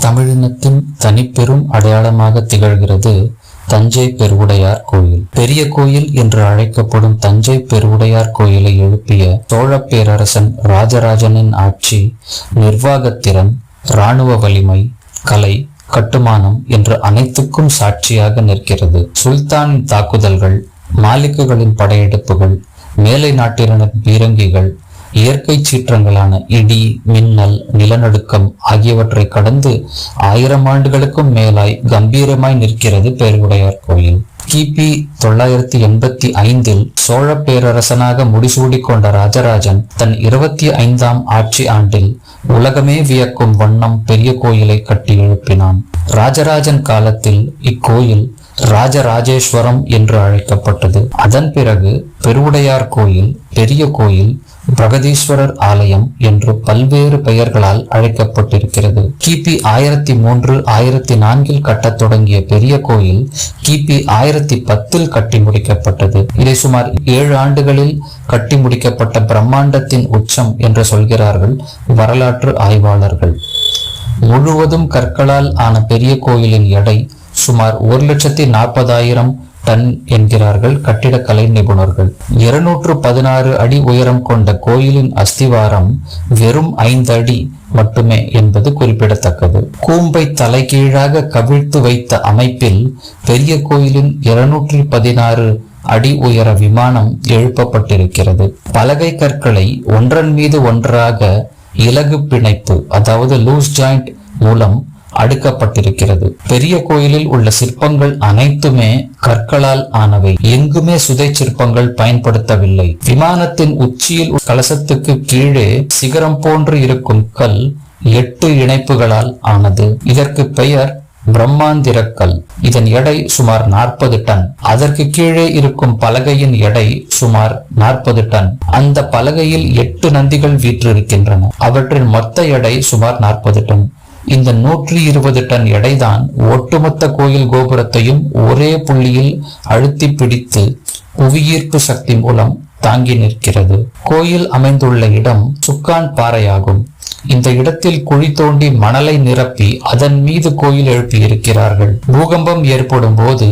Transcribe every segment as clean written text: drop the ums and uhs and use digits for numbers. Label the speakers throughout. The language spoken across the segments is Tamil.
Speaker 1: தமிழினத்தின் தனிப்பெரும் அடையாளமாக திகழ்கிறது தஞ்சை பெருவுடையார் கோயில். பெரிய கோயில் என்று அழைக்கப்படும் தஞ்சை பெருவுடையார் கோயிலை எழுப்பிய சோழ பேரரசன் ராஜராஜனின் ஆட்சி, நிர்வாகத்திறன், இராணுவ வலிமை, கலை, கட்டுமானம் என்று அனைத்துக்கும் சாட்சியாக நிற்கிறது. சுல்தானின் தாக்குதல்கள், மாலிக்குகளின் படையெடுப்புகள், மேலை நாட்டினரின் பீரங்கிகள், இயற்கை சீற்றங்களான இடி, மின்னல், நிலநடுக்கம் ஆகியவற்றை கடந்து 1000 ஆண்டுகளுக்கும் மேலாய் கம்பீரமாய் நிற்கிறது பெருவுடையார் கோயில். கிபி 985 சோழ பேரரசனாக முடிசூடிக்கொண்ட ராஜராஜன் தன் 25ஆம் ஆட்சி ஆண்டில் உலகமே வியக்கும் வண்ணம் பெரிய கோயிலை கட்டி எழுப்பினான். ராஜராஜன் காலத்தில் இக்கோயில் ராஜராஜேஸ்வரம் என்று அழைக்கப்பட்டது. அதன் பிறகு பெருவுடையார் கோயில், பெரிய கோயில், பிரகதீஸ்வரர் ஆலயம் என்று பல்வேறு பெயர்களால் அழைக்கப்பட்டிருக்கிறது. கிபி 1003 1004 கட்டத் தொடங்கிய பெரிய கோயில் கிபி 1010 கட்டி முடிக்கப்பட்டது. இதை சுமார் 7 ஆண்டுகளில் கட்டி முடிக்கப்பட்ட பிரம்மாண்டத்தின் உச்சம் என்று சொல்கிறார்கள் வரலாற்று ஆய்வாளர்கள். முழுவதும் கற்களால் ஆன பெரிய கோயிலின் எடை சுமார் 1,40,000 டன் என்கிறார்கள் கட்டிடக்கலை நிபுணர்கள். 216 அடி உயரம் கொண்ட கோயிலின் அஸ்திவாரம் வெறும் 5 அடி மட்டுமே என்பது குறிப்பிடத்தக்கது. கூம்பை தலைகீழாக கவிழ்த்து வைத்த அமைப்பில் பெரிய கோயிலின் 216 அடி உயர விமானம் எழுப்பப்பட்டிருக்கிறது. பலகை கற்களை ஒன்றன் மீது ஒன்றாக இலகு பிணைப்பு, அதாவது லூஸ் ஜாயிண்ட் மூலம் அடுக்கப்பட்டிருக்கிறது. பெரிய கோயிலில் உள்ள சிற்பங்கள் அனைத்துமே கற்களால் ஆனவை. எங்குமே சுதை சிற்பங்கள் பயன்படுத்தவில்லை. விமானத்தின் உச்சியில் கலசத்துக்கு கீழே சிகரம் போன்று இருக்கும் கல் 8 இணைப்புகளால் ஆனது. இதற்கு பெயர் பிரம்மாந்திரக்கல். இதன் எடை சுமார் 40 டன். அதற்கு கீழே இருக்கும் பலகையின் எடை சுமார் 40 டன். அந்த பலகையில் 8 நந்திகள் வீற்றிருக்கின்றன. அவற்றின் மொத்த எடை சுமார் 40 டன். இந்த 120 டன் எடைதான் ஒட்டுமொத்த கோயில் கோபுரத்தையும் ஒரே புள்ளியில் அழுத்தி பிடித்து புவியீர்ப்பு சக்தி மூலம் தாங்கி நிற்கிறது. கோயில் அமைந்துள்ள இடம் சுக்கான் பாறையாகும். இந்த இடத்தில் குழி தோண்டி மணலை நிரப்பி அதன் மீது கோயில் எழுப்பி இருக்கிறார்கள். பூகம்பம் ஏற்படும் போது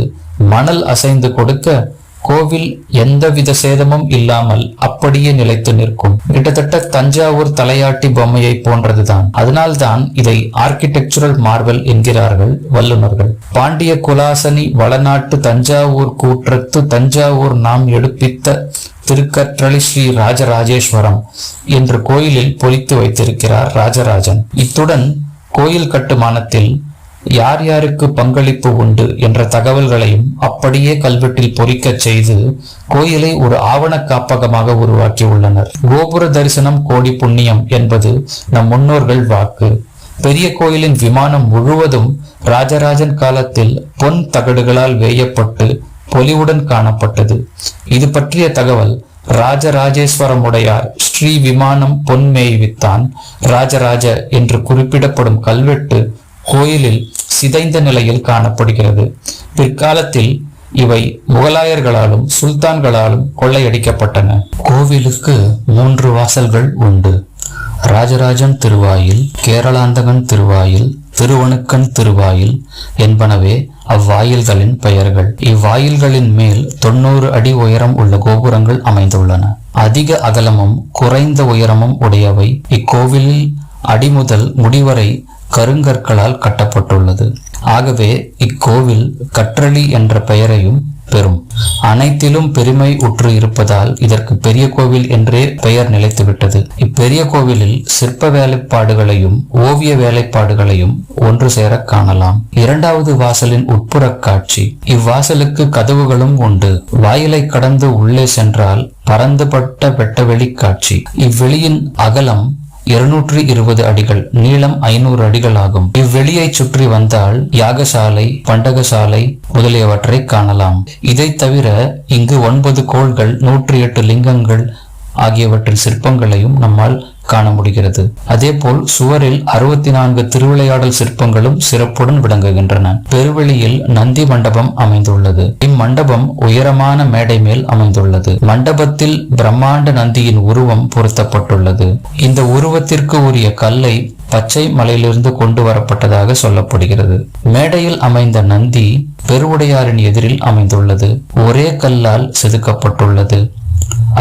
Speaker 1: மணல் அசைந்து கொடுக்க கோவில் எந்தவித சேதமும் இல்லாமல் அப்படியே நிலைத்து நிற்கும். கிட்டத்தட்ட தஞ்சாவூர் தலையாட்டி பொம்மையை போன்றதுதான். அதனால்தான் இதை ஆர்கிடெக்சரல் மார்வல் என்கிறார்கள் வல்லுநர்கள். பாண்டிய குலாசனி வளநாட்டு தஞ்சாவூர் கூற்றத்து தஞ்சாவூர் நாம் எடுப்பித்த திருக்கற்றளி ஸ்ரீ ராஜராஜேஸ்வரம் என்று கோயிலில் பொறித்து வைத்திருக்கிறார் ராஜராஜன். இத்துடன் கோயில் கட்டுமானத்தில் யார் யாருக்கு பங்களிப்பு உண்டு என்ற தகவல்களையும் அப்படியே கல்வெட்டில் பொறிக்கச் செய்து கோயிலை ஒரு ஆவண காப்பகமாக உருவாக்கி உள்ளனர். கோபுர தரிசனம் கோடி புண்ணியம் என்பது நம் முன்னோர்கள் வாக்கு. பெரிய கோயிலின் விமானம் முழுவதும் ராஜராஜன் காலத்தில் பொன் தகடுகளால் வேயப்பட்டு பொலிவுடன் காணப்பட்டது. இது பற்றிய தகவல் ராஜராஜேஸ்வரமுடையார் ஸ்ரீ விமானம் பொன்மேய்வித்தான் ராஜராஜ என்று குறிப்பிடப்படும் கல்வெட்டு கோயிலில் சிதைந்த நிலையில் காணப்படுகிறது. பிற்காலத்தில் இவை முகலாயர்களாலும் சுல்தான்களாலும் கொள்ளையடிக்கப்பட்டன. கோவிலுக்கு 3 வாசல்கள் உண்டு. ராஜராஜன் திருவாயில், கேரளாந்தகன் திருவாயில், திருவணுக்கன் திருவாயில் என்பனவே அவ்வாயில்களின் பெயர்கள். இவ்வாயில்களின் மேல் 90 அடி உயரம் உள்ள கோபுரங்கள் அமைந்துள்ளன. அதிக அகலமும் குறைந்த உயரமும் உடையவை. இக்கோவிலில் அடிமுதல் முடிவரை கருங்கற்களால் கட்டப்பட்டுள்ளது. ஆகவே இக்கோவில் கற்றளி என்ற பெயரையும் பெறும். அனைத்திலும் பெருமை உற்று இருப்பதால் இதற்கு பெரிய கோவில் என்றே பெயர் நிலைத்துவிட்டது. இப்பெரிய கோவிலில் சிற்ப வேலைப்பாடுகளையும் ஓவிய வேலைப்பாடுகளையும் ஒன்று சேர காணலாம். 2வது வாசலின் உட்புற காட்சி. இவ்வாசலுக்கு கதவுகளும் உண்டு. வாயிலை கடந்து உள்ளே சென்றால் பரந்துபட்ட வெட்டவெளி காட்சி. இவ்வெளியின் அகலம் 220 அடிகள், நீளம் 500 அடிகள் ஆகும். இவ்வெளியை சுற்றி வந்தால் யாகசாலை, பண்டகசாலை முதலியவற்றை காணலாம். இதை தவிர இங்கு 9 கோள்கள், 108 லிங்கங்கள் ஆகியவற்றின் சிற்பங்களையும் நம்மால் காண முடிகிறது. அதேபோல் சுவரில் 64 திருவிளையாடல் சிற்பங்களும் சிறப்புடன் விளங்குகின்றன. பெருவெளியில் நந்தி மண்டபம் அமைந்துள்ளது. இம்மண்டபம் உயரமான மேடை மேல் அமைந்துள்ளது. மண்டபத்தில் பிரம்மாண்ட நந்தியின் உருவம் பொருத்தப்பட்டுள்ளது. இந்த உருவத்திற்கு உரிய கல்லை பச்சை மலையிலிருந்து கொண்டு வரப்பட்டதாக சொல்லப்படுகிறது. மேடையில் அமைந்த நந்தி பெருவுடையாரின் எதிரில் அமைந்துள்ளது. ஒரே கல்லால் செதுக்கப்பட்டுள்ளது.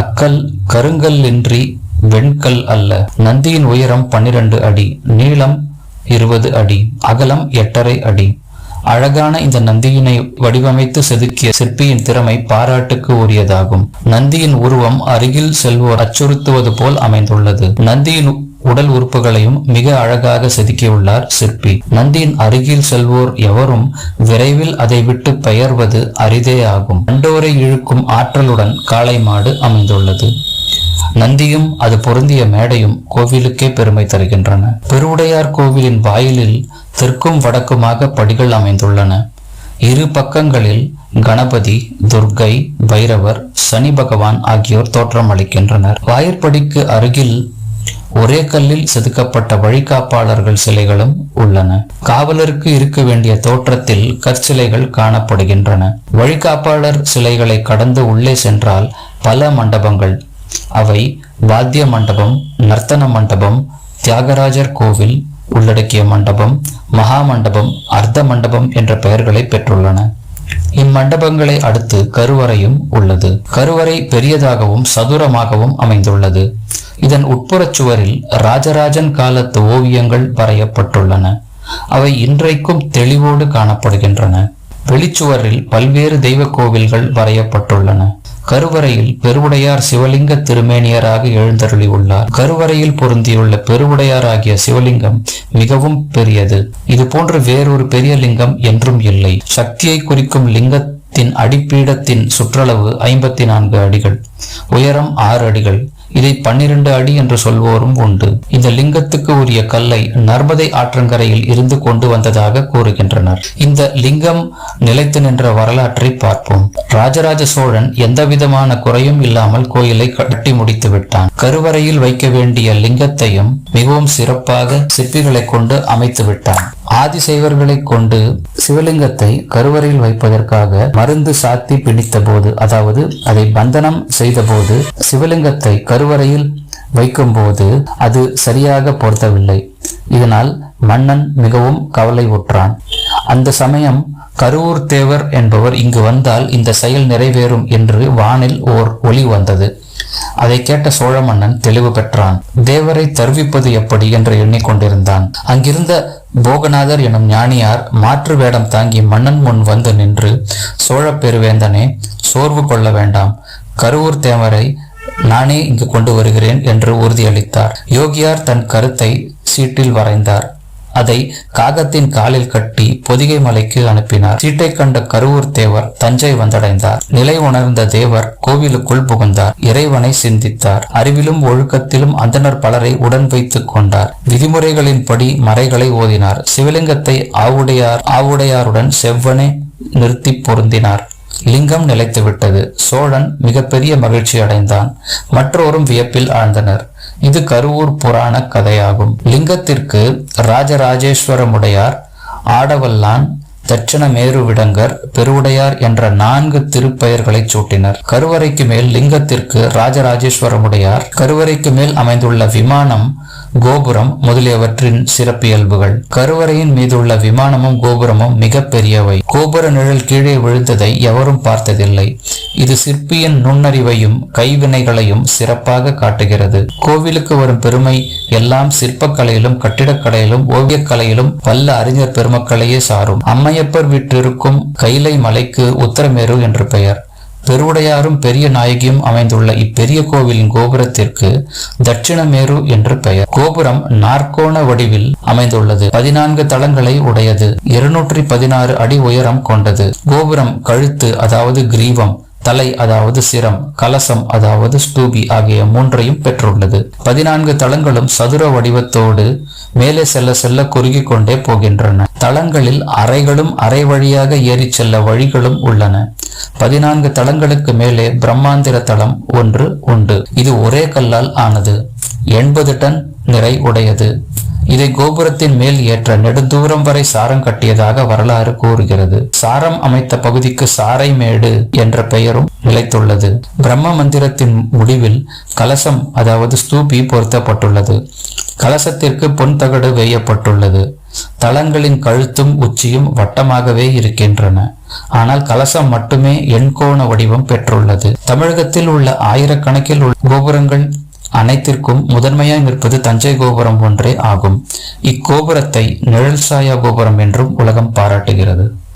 Speaker 1: அக்கல் கருங்கல்லின்றி வெண்கல் அல்ல. நந்தியின் உயரம் 12 அடி, நீளம் 20 அடி, அகலம் 8.5 அடி. அழகான இந்த நந்தியினை வடிவமைத்து செதுக்கிய சிற்பியின் திறமை பாராட்டுக்கு உரியதாகும். நந்தியின் உருவம் அருகில் செல்வோர் அச்சுறுத்துவது போல் அமைந்துள்ளது. நந்தியின் உடல் உறுப்புகளையும் மிக அழகாக செதுக்கியுள்ளார் சிற்பி. நந்தியின் அருகில் செல்வோர் எவரும் விரைவில் அதை விட்டு பெயர்வது அரிதே ஆகும். கண்டோரை இழுக்கும் ஆற்றலுடன் காளை மாடு அமைந்துள்ளது. நந்தியும் அது பொருந்திய மேடையும் கோவிலுக்கே பெருமை தருகின்றன. பெருவுடையார் கோவிலின் வாயிலில் தெற்கும் வடக்குமாக படிகள் அமைந்துள்ளன. இரு பக்கங்களில் கணபதி, துர்க்கை, பைரவர், சனி பகவான் ஆகியோர் தோற்றம் அளிக்கின்றனர். வாயிற்படிக்கு அருகில் ஒரே கல்லில் செதுக்கப்பட்ட வழிகாப்பாளர்கள் சிலைகளும் உள்ளன. காவலருக்கு இருக்க வேண்டிய தோற்றத்தில் கற்சிலைகள் காணப்படுகின்றன. வழிகாப்பாளர் சிலைகளை கடந்து உள்ளே சென்றால் பல மண்டபங்கள். அவை வாத்திய மண்டபம், நர்த்தன மண்டபம், தியாகராஜர் கோவில் உள்ளடக்கிய மண்டபம், மகா மண்டபம், அர்த்த மண்டபம் என்ற பெயர்களை பெற்றுள்ளன. இம்மண்டபங்களை அடுத்து கருவறையும் உள்ளது. கருவறை பெரியதாகவும் சதுரமாகவும் அமைந்துள்ளது. இதன் உட்புறச் சுவரில் ராஜராஜன் காலத்து ஓவியங்கள் வரையப்பட்டுள்ளன. அவை இன்றைக்கும் தெளிவோடு காணப்படுகின்றன. வெளிச்சுவரில் பல்வேறு தெய்வ கோவில்கள் வரையப்பட்டுள்ளன. கருவறையில் பெருவுடையார் சிவலிங்க திருமேனியராக எழுந்தருளி உள்ளார். கருவறையில் பொருந்தியுள்ள பெருவுடையார் ஆகிய சிவலிங்கம் மிகவும் பெரியது. இது போன்ற வேறொரு பெரிய லிங்கம் என்றும் இல்லை. சக்தியை குறிக்கும் லிங்கத்தின் அடிப்பீடத்தின் சுற்றளவு 54 அடிகள், உயரம் 6 அடிகள். இதை 12 அடி என்று சொல்வோரும் உண்டு. இந்த லிங்கத்துக்கு உரிய கல்லை நர்மதை ஆற்றங்கரையில் இருந்து கொண்டு வந்ததாக கூறுகின்றனர். இந்த லிங்கம் நிலைத்து நின்ற வரலாற்றை பார்ப்போம். ராஜராஜ சோழன் எந்தவிதமான குறையும் இல்லாமல் கோயிலை கட்டி முடித்து விட்டான். கருவறையில் வைக்க வேண்டிய லிங்கத்தையும் மிகவும் சிறப்பாக சிற்பிகளை கொண்டு அமைத்து விட்டான். ஆதிசைவர்களை கொண்டு சிவலிங்கத்தை கருவறையில் வைப்பதற்காக மருந்து சாத்தி பிணித்த போது, அதாவது அதை பந்தனம் செய்த போது, சிவலிங்கத்தை கருவறையில் வைக்கும் போது அது சரியாக பொருத்தவில்லை. இதனால் மன்னன் மிகவும் கவலை உற்றான். அந்த சமயம் கருவூர் தேவர் என்பவர் இங்கு வந்தால் இந்த செயல் நிறைவேறும் என்று வானில் ஓர் ஒளி வந்தது. அதை கேட்ட சோழ மன்னன் தெளிவு பெற்றான். தேவரை தருவிப்பது எப்படி என்று எண்ணிக்கொண்டிருந்தான். அங்கிருந்த போகநாதர் எனும் ஞானியார் மாற்று வேடம் தாங்கி மன்னன் முன் வந்து நின்று, சோழ பெருவேந்தனே, சோர்வு கொள்ள வேண்டாம், கருவூர் தேவரை நானே இங்கு கொண்டு வருகிறேன் என்று உறுதியளித்தார். யோகியார் தன் கருத்தை சீட்டில் வரைந்தார். அதை காகத்தின் காலில் கட்டி பொதிகை மலைக்கு அனுப்பினார். சீட்டை கண்ட கருவூர் தேவர் தஞ்சை வந்தடைந்தார். நிலை உணர்ந்த தேவர் கோவிலுக்குள் புகுந்தார். இறைவனை சிந்தித்தார். அறிவிலும் ஒழுக்கத்திலும் அந்தனர் பலரை உடன் வைத்துக் கொண்டார். விதிமுறைகளின்படி மறைகளை ஓதினார். சிவலிங்கத்தை ஆவுடையாருடன் செவ்வனே நிறுத்தி பொருந்தினார். லிங்கம் நிலைத்துவிட்டது. சோழன் மிகப்பெரிய மகிழ்ச்சி அடைந்தான். மற்றோரும் வியப்பில் ஆழ்ந்தனர். இது கருவூர் புராண கதையாகும். லிங்கத்திற்கு ராஜராஜேஸ்வரமுடையார், ஆடவல்லான், தட்சண மேருவிடங்கர், பெருவுடையார் என்ற 4 திருப்பெயர்களை சூட்டினர். கருவறைக்கு மேல் லிங்கத்திற்கு ராஜராஜேஸ்வரமுடையார், கருவறைக்கு மேல் அமைந்துள்ள விமானம், கோபுரம் முதலியவற்றின் சிறப்பியல்புகள். கருவறையின் மீதுள்ள விமானமும் கோபுரமும் மிக பெரியவை. கோபுர நிழல் கீழே விழுந்ததை எவரும் பார்த்ததில்லை. இது சிற்பியின் நுண்ணறிவையும் கைவினைகளையும் சிறப்பாக காட்டுகிறது. கோவிலுக்கு வரும் பெருமை எல்லாம் சிற்பக்கலையிலும் கட்டிடக்கலையிலும் ஓவியக்கலையிலும் வல்ல அறிஞர் பெருமக்களையே சாரும். அம்மையப்பர் வீற்றிருக்கும் கைலை மலைக்கு உத்தரமேரு என்று பெயர். பெருவுடையாரும் பெரிய நாயகியும் அமைந்துள்ள இப்பெரிய கோவிலின் கோபுரத்திற்கு தட்சிணமேரு என்று பெயர். கோபுரம் நாற்கோண வடிவில் அமைந்துள்ளது. 14 தளங்களை உடையது. 216 அடி உயரம் கொண்டது. கோபுரம் கழுத்து அதாவது கிரீவம், தலை அதாவது சிரம், கலசம் அதாவது ஸ்தூபி ஆகிய 3ஐயும் பெற்றுள்ளது. 14 தளங்களும் சதுர வடிவத்தோடு மேலே செல்ல செல்ல குறுகி கொண்டே போகின்றன. தளங்களில் அறைகளும் அறை வழியாக ஏறி செல்ல வழிகளும் உள்ளன. 14 தளங்களுக்கு மேலே பிரம்மாந்திர தளம் ஒன்று உண்டு. இது ஒரே கல்லால் ஆனது. 80 டன் நிறை உடையது. இதை கோபுரத்தின் மேல் ஏற்ற நெடுந்தூரம் வரை சாரம் கட்டியதாக வரலாறு கூறுகிறது. சாரம் அமைத்த பகுதிக்கு சாரைமேடு என்ற பெயரும் நிலைத்துள்ளது. பிரம்ம மந்திரத்தின் முடிவில் கலசம் அதாவது ஸ்தூபி பொருத்தப்பட்டுள்ளது. கலசத்திற்கு பொன் தகடு வேயப்பட்டுள்ளது. தளங்களின் கழுத்தும் உச்சியும் வட்டமாகவே இருக்கின்றன. ஆனால் கலசம் மட்டுமே எண்கோண வடிவம் பெற்றுள்ளது. தமிழகத்தில் உள்ள ஆயிரக்கணக்கில் உள்ள கோபுரங்கள் அனைத்திற்கும் முதன்மையாய் நிற்பது தஞ்சை கோபுரம் ஒன்றே ஆகும். இக்கோபுரத்தை நிழல் சாயா கோபுரம் என்றும் உலகம் பாராட்டுகிறது.